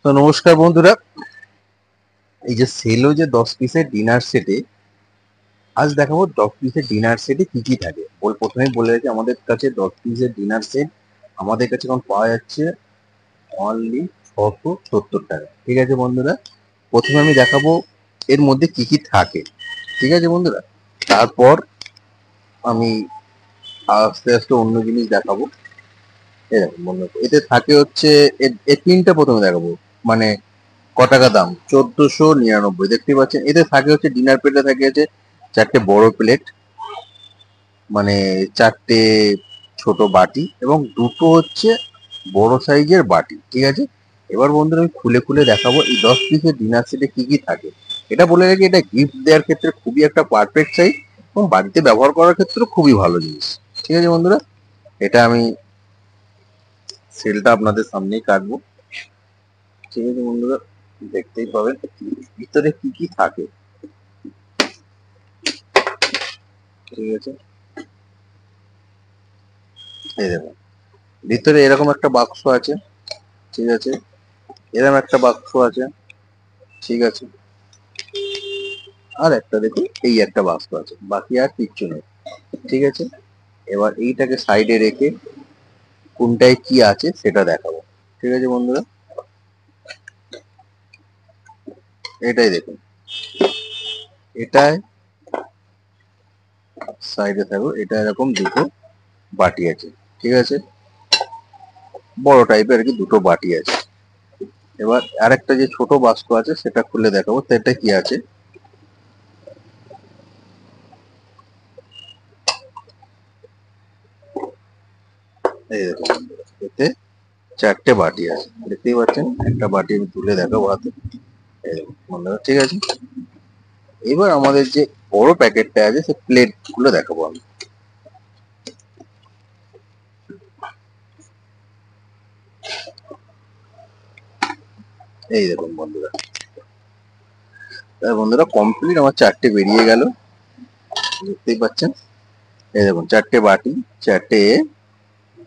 তো নমস্কার বন্ধুরা, এই যে সেলো যে 10 পিসের ডিনার সেটে আজ দেখাবো 10 পিসের ডিনার সেটে কি কি থাকে। প্রথমেই বলে রাখি, আমাদের কাছে 10 পিসের ডিনার সেট আমাদের কাছে এখন পাওয়া যাচ্ছে অনলি 670 টাকা। ঠিক আছে বন্ধুরা, প্রথমে আমি দেখাবো এর মধ্যে কি কি থাকে। ঠিক আছে বন্ধুরা, তারপর আমি আস্তে আস্তে অন্য জিনিস দেখাবো। এরকম বন্ধুরা, এতে থাকে হচ্ছে এর তিনটা প্রথমে দেখাবো। মানে ক টাকা দাম? 1499। দেখতে পাচ্ছেন এতে থাকে হচ্ছে ডিনার প্লেটে থাকে হচ্ছে 4টে বড় প্লেট, মানে 4টে ছোট বাটি এবং দুটো হচ্ছে বড় সাইজের বাটি। ঠিক আছে, এবার বন্ধুরা আমি খুলে খুলে দেখাবো এই 10 পিসের ডিনার সেটে কি কি থাকে। এটা বলে রাখি, এটা গিফট দেওয়ার ক্ষেত্রে খুবই একটা পারফেক্ট সাইজ এবং বাড়িতে ব্যবহার করার ক্ষেত্রে খুবই ভালো জিনিস। ঠিক আছে বন্ধুরা, এটা আমি সেলটা আপনাদের সামনেই কাটবো। ঠিক আছে বন্ধুরা, দেখতেই পাবেন ভিতরে কি কি থাকে। ঠিক আছে, এই দেখুন ভিতরে এরকম একটা বাক্স আছে। ঠিক আছে, এরকম একটা বাক্স আছে। ঠিক আছে, আর একটা দেখুন এই একটা বাক্স আছে, বাকি আর কিচ্ছু নেই। ঠিক আছে, এবার এইটাকে সাইডে রেখে কোনটায় কি আছে সেটা দেখাবো। ঠিক আছে বন্ধুরা, এটাই দেখুন, এটায় সাইডে থাকো, এটা এরকম দুটো বাটি আছে। ঠিক আছে, বড় টাইপের আর কি দুটো বাটি আছে। এবার আরেকটা যে ছোট বাক্স আছে সেটা খুলে দেখাবো, সেটা কি আছে। এই দেখুন বন্ধুরা, এতে 4টে বাটি আছে, দেখতেই পাচ্ছেন। একটা বাটি আমি তুলে দেখাবো হাতে। এই দেখুন বন্ধুরা, ঠিক আছে। এবার আমাদের যে বড় প্যাকেটটা আছে সে প্লেট গুলো দেখাবো আমি। এই দেখুন বন্ধুরা, বন্ধুরা কমপ্লিট আমার 4টে বেরিয়ে গেল, দেখতেই পাচ্ছেন। এই দেখুন 4টে বাটি, 4টে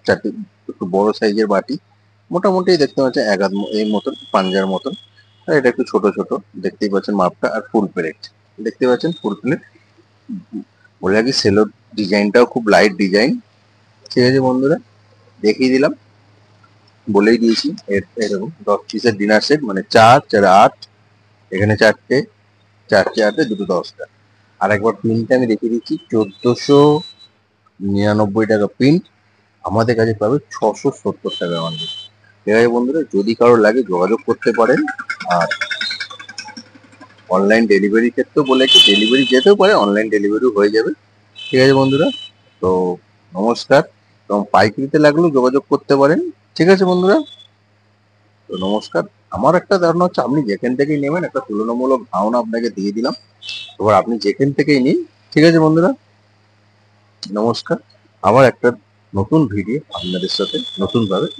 4টে একটু বড় সাইজের বাটি, মোটামুটি দেখতে পাচ্ছেন এক হাত এই মতন পাঞ্জার মতন। আর এটা একটু ছোট ছোট, দেখতেই পাচ্ছেন মাপটা। আর ফুল প্লেট, দেখতে পাচ্ছেন ফুল প্লেট। বলে রাখি সেলোর ডিজাইনটাও খুব লাইট ডিজাইন। ঠিক আছে বন্ধুরা, দেখিয়ে দিলাম, বলেই দিয়েছি। এরকম 10 পিসের ডিনার সেট মানে 4 4 8, এখানে 4টে, 4 4 দুটো 10টা। আর একবার প্রিন্টটা আমি দেখিয়ে দিচ্ছি, 1499 টাকা প্রিন্ট। আমাদের কাছে পাবে 670 টাকা অনলি। ঠিক আছে বন্ধুরা, যদি কারো লাগে যোগাযোগ করতে পারেন। আর অনলাইন ডেলিভারি ক্ষেত্রেও বলে কি, ডেলিভারি যেতেও পারে, অনলাইন ডেলিভারিও হয়ে যাবে। ঠিক আছে বন্ধুরা, তো নমস্কার। এবং পাইকারিতে লাগলেও যোগাযোগ করতে পারেন। ঠিক আছে বন্ধুরা, তো নমস্কার। আমার একটা ধারণা হচ্ছে আপনি যেখান থেকেই নেবেন একটা তুলনামূলক ধারণা আপনাকে দিয়ে দিলাম। এবার আপনি যেখান থেকেই নিন। ঠিক আছে বন্ধুরা, নমস্কার। আবার একটা নতুন ভিডিও আপনাদের সাথে নতুন ভাবে দেখা